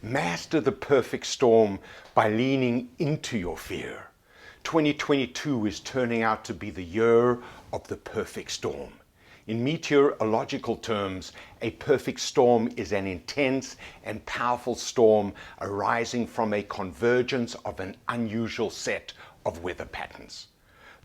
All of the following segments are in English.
Master the perfect storm by leaning into your fear. 2022 is turning out to be the year of the perfect storm. In meteorological terms, a perfect storm is an intense and powerful storm arising from a convergence of an unusual set of weather patterns.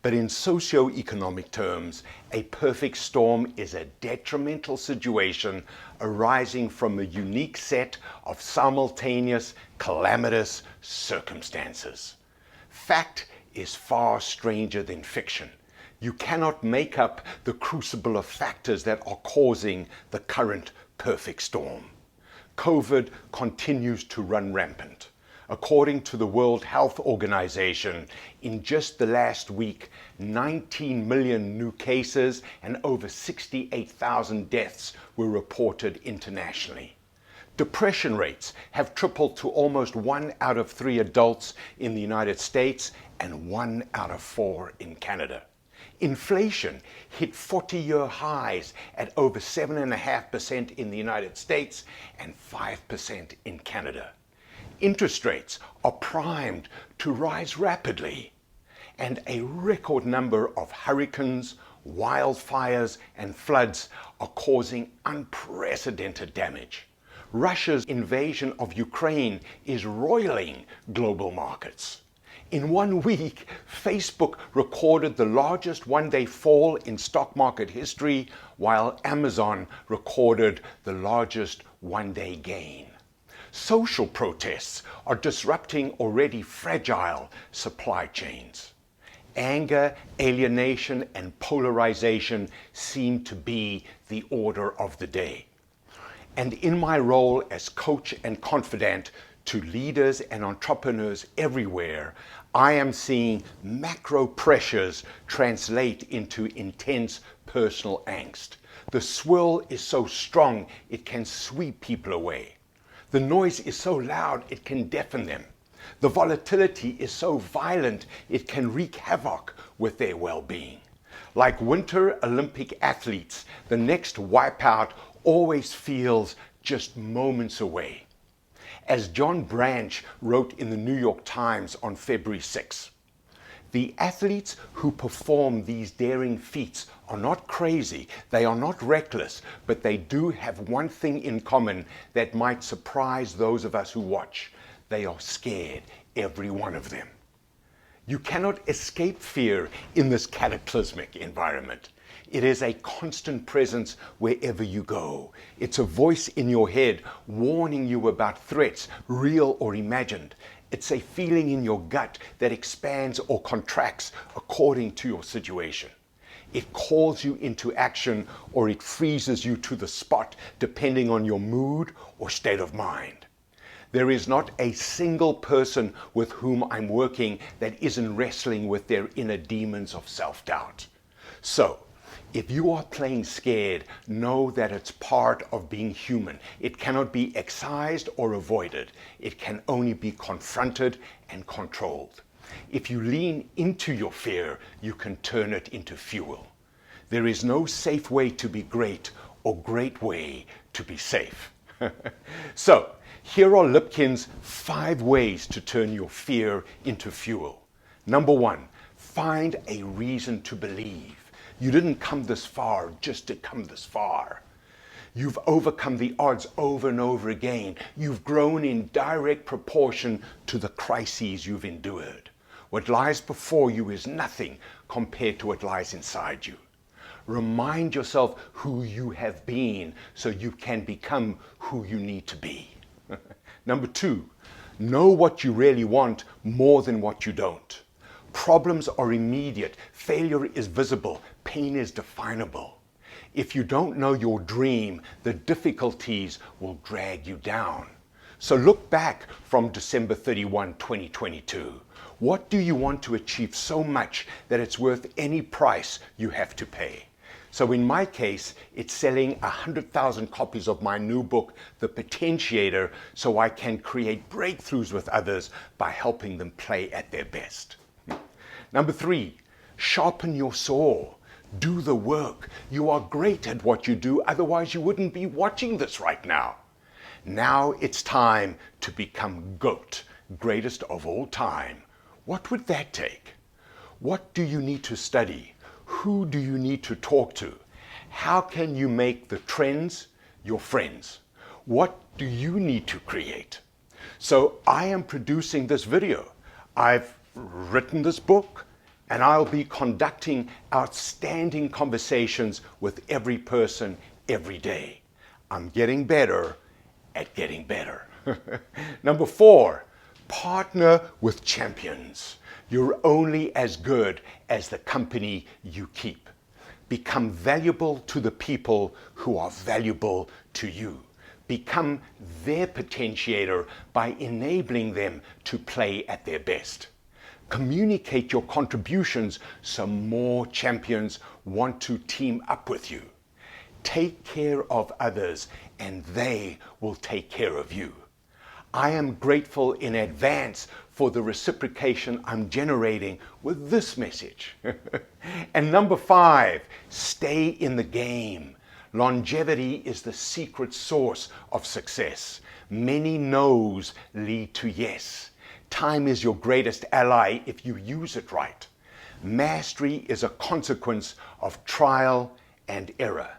But in socio-economic terms, a perfect storm is a detrimental situation arising from a unique set of simultaneous calamitous circumstances. Fact is far stranger than fiction. You cannot make up the crucible of factors that are causing the current perfect storm. COVID continues to run rampant. According to the World Health Organization, in just the last week, 19 million new cases and over 68,000 deaths were reported internationally. Depression rates have tripled to almost 1 out of 3 adults in the United States and 1 out of 4 in Canada. Inflation hit 40-year highs at over 7.5% in the United States and 5% in Canada. Interest rates are primed to rise rapidly, and a record number of hurricanes, wildfires, and floods are causing unprecedented damage. Russia's invasion of Ukraine is roiling global markets. In 1 week, Facebook recorded the largest one-day fall in stock market history, while Amazon recorded the largest one-day gain. Social protests are disrupting already fragile supply chains. Anger, alienation, and polarization seem to be the order of the day. And in my role as coach and confidant to leaders and entrepreneurs everywhere, I am seeing macro pressures translate into intense personal angst. The swirl is so strong it can sweep people away. The noise is so loud it can deafen them. The volatility is so violent it can wreak havoc with their well-being. Like Winter Olympic athletes, the next wipeout always feels just moments away. As John Branch wrote in the New York Times on February 6, the athletes who perform these daring feats are not crazy, they are not reckless, but they do have one thing in common that might surprise those of us who watch. They are scared, every one of them. You cannot escape fear in this cataclysmic environment. It is a constant presence wherever you go. It's a voice in your head warning you about threats, real or imagined. It's a feeling in your gut that expands or contracts according to your situation. It calls you into action or it freezes you to the spot depending on your mood or state of mind. There is not a single person with whom I'm working that isn't wrestling with their inner demons of self-doubt. So, if you are playing scared, know that it's part of being human. It cannot be excised or avoided. It can only be confronted and controlled. If you lean into your fear, you can turn it into fuel. There is no safe way to be great or great way to be safe. So, here are Lipkin's 5 ways to turn your fear into fuel. Number 1, find a reason to believe. You didn't come this far just to come this far. You've overcome the odds over and over again. You've grown in direct proportion to the crises you've endured. What lies before you is nothing compared to what lies inside you. Remind yourself who you have been so you can become who you need to be. Number 2, know what you really want more than what you don't. Problems are immediate, failure is visible, pain is definable. If you don't know your dream, the difficulties will drag you down. So look back from December 31, 2022. What do you want to achieve so much that it's worth any price you have to pay? So in my case, it's selling 100,000 copies of my new book, The Potentiator, so I can create breakthroughs with others by helping them play at their best. Number 3, sharpen your saw. Do the work. You are great at what you do, otherwise you wouldn't be watching this right now. Now it's time to become GOAT, greatest of all time. What would that take? What do you need to study? Who do you need to talk to? How can you make the trends your friends? What do you need to create? So I am producing this video. I've written this book, and I'll be conducting outstanding conversations with every person every day. I'm getting better at getting better. Number 4, partner with champions. You're only as good as the company you keep. Become valuable to the people who are valuable to you. Become their potentiator by enabling them to play at their best. Communicate your contributions so more champions want to team up with you. Take care of others and they will take care of you. I am grateful in advance for the reciprocation I'm generating with this message. And number 5, stay in the game. Longevity is the secret source of success. Many no's lead to yes. Time is your greatest ally if you use it right. Mastery is a consequence of trial and error.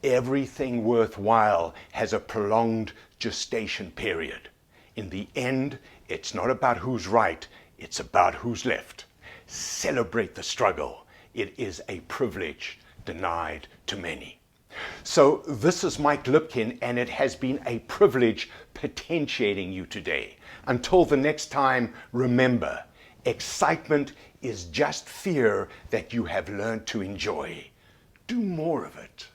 Everything worthwhile has a prolonged gestation period. In the end, it's not about who's right, it's about who's left. Celebrate the struggle. It is a privilege denied to many. So this is Mike Lipkin, and it has been a privilege potentiating you today. Until the next time, remember, excitement is just fear that you have learned to enjoy. Do more of it.